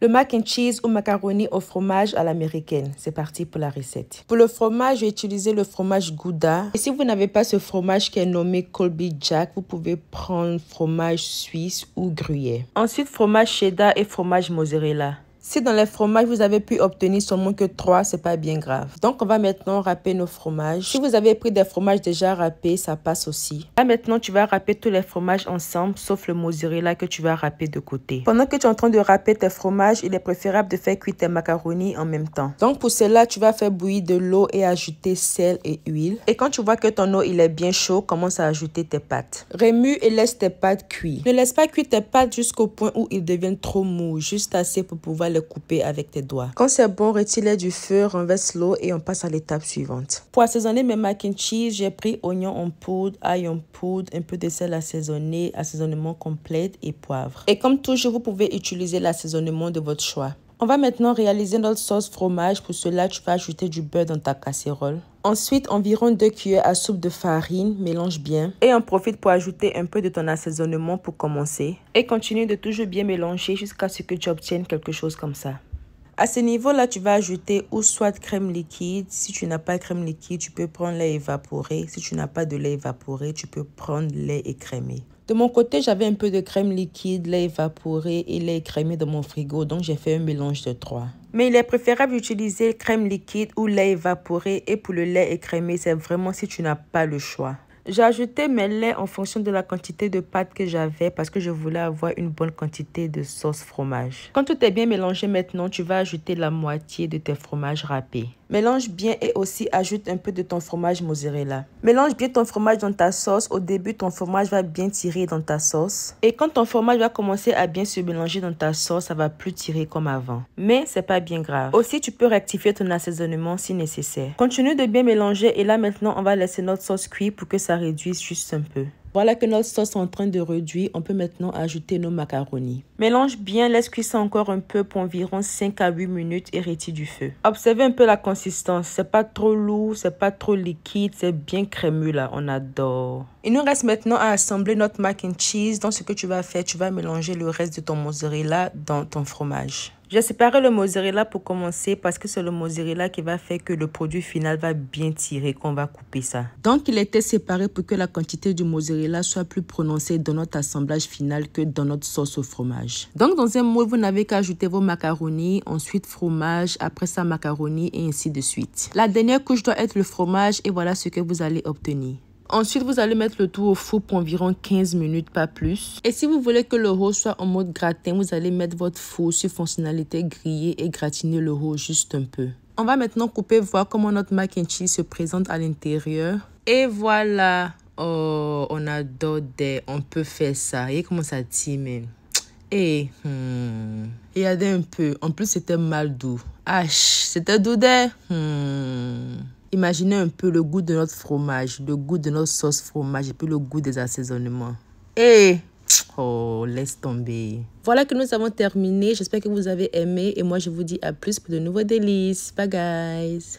Le mac and cheese ou macaroni au fromage à l'américaine. C'est parti pour la recette. Pour le fromage, j'ai utilisé le fromage Gouda. Et si vous n'avez pas ce fromage qui est nommé Colby Jack, vous pouvez prendre fromage suisse ou gruyère. Ensuite, fromage cheddar et fromage mozzarella. Si dans les fromages, vous avez pu obtenir seulement que 3, c'est pas bien grave. Donc, on va maintenant râper nos fromages. Si vous avez pris des fromages déjà râpés, ça passe aussi. Là, maintenant, tu vas râper tous les fromages ensemble, sauf le mozzarella que tu vas râper de côté. Pendant que tu es en train de râper tes fromages, il est préférable de faire cuire tes macaronis en même temps. Donc, pour cela, tu vas faire bouillir de l'eau et ajouter sel et huile. Et quand tu vois que ton eau, il est bien chaud, commence à ajouter tes pâtes. Remue et laisse tes pâtes cuire. Ne laisse pas cuire tes pâtes jusqu'au point où ils deviennent trop mous, juste assez pour pouvoir les couper avec tes doigts. Quand c'est bon, retire-les du feu, renverse l'eau et on passe à l'étape suivante. Pour assaisonner mes mac and cheese, j'ai pris oignon en poudre, ail en poudre, un peu de sel assaisonné, assaisonnement complet et poivre. Et comme toujours, vous pouvez utiliser l'assaisonnement de votre choix. On va maintenant réaliser notre sauce fromage. Pour cela, tu vas ajouter du beurre dans ta casserole. Ensuite, environ 2 cuillères à soupe de farine, mélange bien. Et on profite pour ajouter un peu de ton assaisonnement pour commencer. Et continue de toujours bien mélanger jusqu'à ce que tu obtiennes quelque chose comme ça. À ce niveau-là, tu vas ajouter ou soit crème liquide. Si tu n'as pas de crème liquide, tu peux prendre lait évaporé. Si tu n'as pas de lait évaporé, tu peux prendre lait écrémé. De mon côté, j'avais un peu de crème liquide, lait évaporé et lait écrémé dans mon frigo. Donc, j'ai fait un mélange de 3. Mais il est préférable d'utiliser crème liquide ou lait évaporé. Et pour le lait écrémé, c'est vraiment si tu n'as pas le choix. J'ai ajouté mes laits en fonction de la quantité de pâte que j'avais parce que je voulais avoir une bonne quantité de sauce fromage. Quand tout est bien mélangé maintenant, tu vas ajouter la moitié de tes fromages râpés. Mélange bien et aussi ajoute un peu de ton fromage mozzarella. Mélange bien ton fromage dans ta sauce. Au début, ton fromage va bien tirer dans ta sauce. Et quand ton fromage va commencer à bien se mélanger dans ta sauce, ça va plus tirer comme avant. Mais c'est pas bien grave. Aussi, tu peux rectifier ton assaisonnement si nécessaire. Continue de bien mélanger et là maintenant, on va laisser notre sauce cuire pour que ça réduise juste un peu. Voilà que notre sauce est en train de réduire. On peut maintenant ajouter nos macaronis. Mélange bien, laisse cuire ça encore un peu pour environ 5 à 8 minutes et retire du feu. Observez un peu la consistance. C'est pas trop lourd, c'est pas trop liquide, c'est bien crémeux là. On adore. Il nous reste maintenant à assembler notre mac and cheese. Donc ce que tu vas faire, tu vas mélanger le reste de ton mozzarella dans ton fromage. J'ai séparé le mozzarella pour commencer parce que c'est le mozzarella qui va faire que le produit final va bien tirer quand on va couper ça. Donc, il était séparé pour que la quantité du mozzarella soit plus prononcée dans notre assemblage final que dans notre sauce au fromage. Donc, dans un moule, vous n'avez qu'à ajouter vos macaronis, ensuite fromage, après ça macaroni et ainsi de suite. La dernière couche doit être le fromage et voilà ce que vous allez obtenir. Ensuite, vous allez mettre le tout au four pour environ 15 minutes, pas plus. Et si vous voulez que le rôle soit en mode gratin, vous allez mettre votre four sur fonctionnalité grillée et gratiner le rôle juste un peu. On va maintenant couper, voir comment notre mac and cheese se présente à l'intérieur. Et voilà. Oh, on adore des... On peut faire ça. Voyez comment ça tire même. Et regardez un peu. En plus, c'était mal doux. Ah, c'était doux des... Imaginez un peu le goût de notre fromage, le goût de notre sauce fromage et puis le goût des assaisonnements. Et oh, laisse tomber. Voilà que nous avons terminé. J'espère que vous avez aimé et moi je vous dis à plus pour de nouveaux délices. Bye guys.